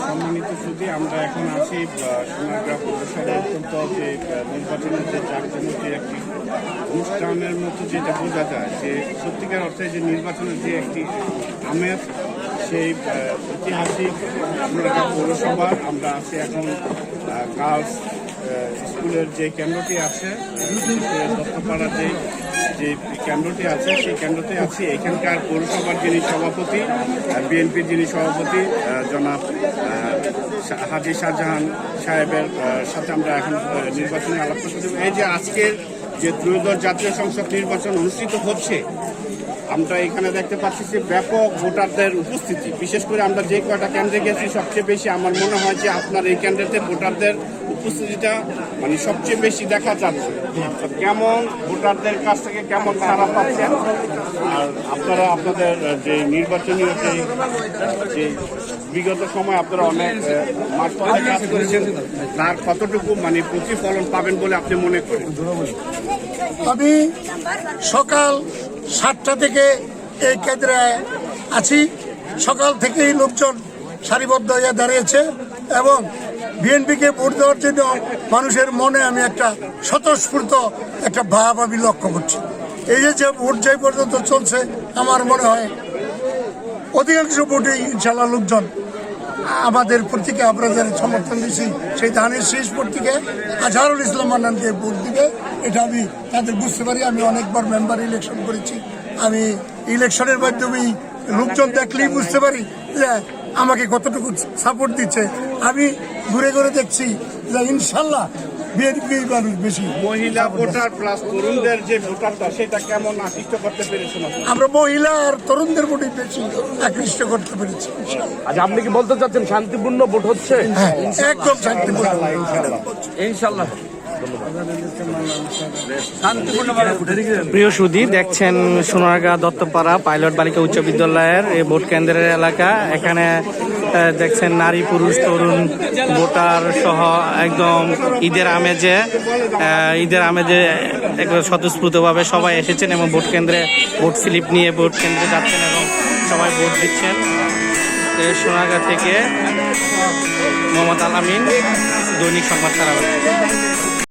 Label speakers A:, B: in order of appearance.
A: সম্মানিত সুধী, আমরা এখন আছি সোনারগাঁ পৌরসভার অত্যন্ত যে নির্বাচনের যে জাঁকজমক একটি অনুষ্ঠানের মতো যেটা বোঝা যায় যে সত্যিকার অর্থে যে নির্বাচনের যে একটি আমেজ, সেই ঐতিহাসিক সোনারগাঁ পৌরসভার আমরা আছি এখন গার্লস স্কুলের যে কেন্দ্রটি আছে, দত্তপাড়ার যে কেন্দ্রটি আছে, সেই কেন্দ্রতে আছি। এখানকার পৌরসভার যিনি সভাপতি, বিএনপির যিনি সভাপতি জনাব হাজী শাহজাহান সাহেবের সাথে আমরা এখন নির্বাচনী আলাপ করতে। এই যে আজকের যে ত্রয়োদশ জাতীয় সংসদ নির্বাচন অনুষ্ঠিত হচ্ছে, আমরা এখানে দেখতে পাচ্ছি যে ব্যাপক ভোটারদের উপস্থিতি। বিশেষ করে আমরা যে কয়টা কেন্দ্রে গেছি, সবচেয়ে বেশি আমার মনে হয় যে আপনার এই কেন্দ্রেতে ভোটারদের উপস্থিতিটা মানে সবচেয়ে বেশি দেখা যাচ্ছে। কেমন ভোটারদের কাছ থেকে কেমন সাড়া পাচ্ছেন, আর আপনারা আপনাদের যে নির্বাচনী যে বিগত সময় আপনারা অনেক মাঠপথে কাজ করেছেন, তার কতটুকু মানে প্রতিফলন পাবেন বলে আপনি মনে করেন?
B: আমি সকাল 7টা থেকে এই কেন্দ্রে আছি। সকাল থেকেই লোকজন সারিবদ্ধ হয়ে দাঁড়িয়েছে এবং বিএনপিকে ভোট দেওয়ার জন্য মানুষের মনে আমি একটা স্বতঃস্ফূর্ত একটা ভাব আমি লক্ষ্য করছি। এই যে ভোট যাই পর্যন্ত চলছে, আমার মনে হয় অধিকাংশ ভোটেই ইনশাল্লাহ লোকজন আমাদের প্রতীকে আমরা যারা সমর্থন দিচ্ছি সেই ধানের শেষ প্রতীকে আজহারুল ইসলাম মান্নানকে ভোট দিবে, এটা আমি তাদের বুঝতে পারি। আমি অনেকবার মেম্বার ইলেকশন করেছি। আমি ইলেকশনের মাধ্যমেই লোকজন দেখলেই বুঝতে পারি যে আমাকে কতটুকু সাপোর্ট দিচ্ছে। আমি ঘুরে ঘুরে দেখছি যে ইনশাল্লাহ বিএনপি মানুষ বেশি।
A: মহিলা ভোটার প্লাস তরুণদের যে ভোটারটা, সেটা কেমন আকৃষ্ট করতে পেরেছেন?
B: আমরা মহিলা আর তরুণদের ভোটে বেশি আকৃষ্ট করতে পেরেছি।
C: আচ্ছা, আপনি কি বলতে চাচ্ছেন শান্তিপূর্ণ ভোট হচ্ছে?
B: হ্যাঁ, একদম শান্তিপূর্ণ
C: ইনশাল্লাহ।
D: প্রিয় সুধী, দেখছেন সোনারগাঁ দত্তপাড়া পাইলট বালিকা উচ্চ বিদ্যালয়ের এই ভোট কেন্দ্রের এলাকা। এখানে দেখছেন নারী পুরুষ তরুণ ভোটার সহ একদম ঈদের আমেজে একবার স্বতঃস্ফূর্তভাবে সবাই এসেছেন এবং ভোট কেন্দ্রে ভোট স্লিপ নিয়ে ভোট কেন্দ্রে যাচ্ছেন এবং সবাই ভোট দিচ্ছেন। সোনারগাঁ থেকে মোহাম্মদ আল আমিন, দৈনিক সংবাদ তারাবাড়ী।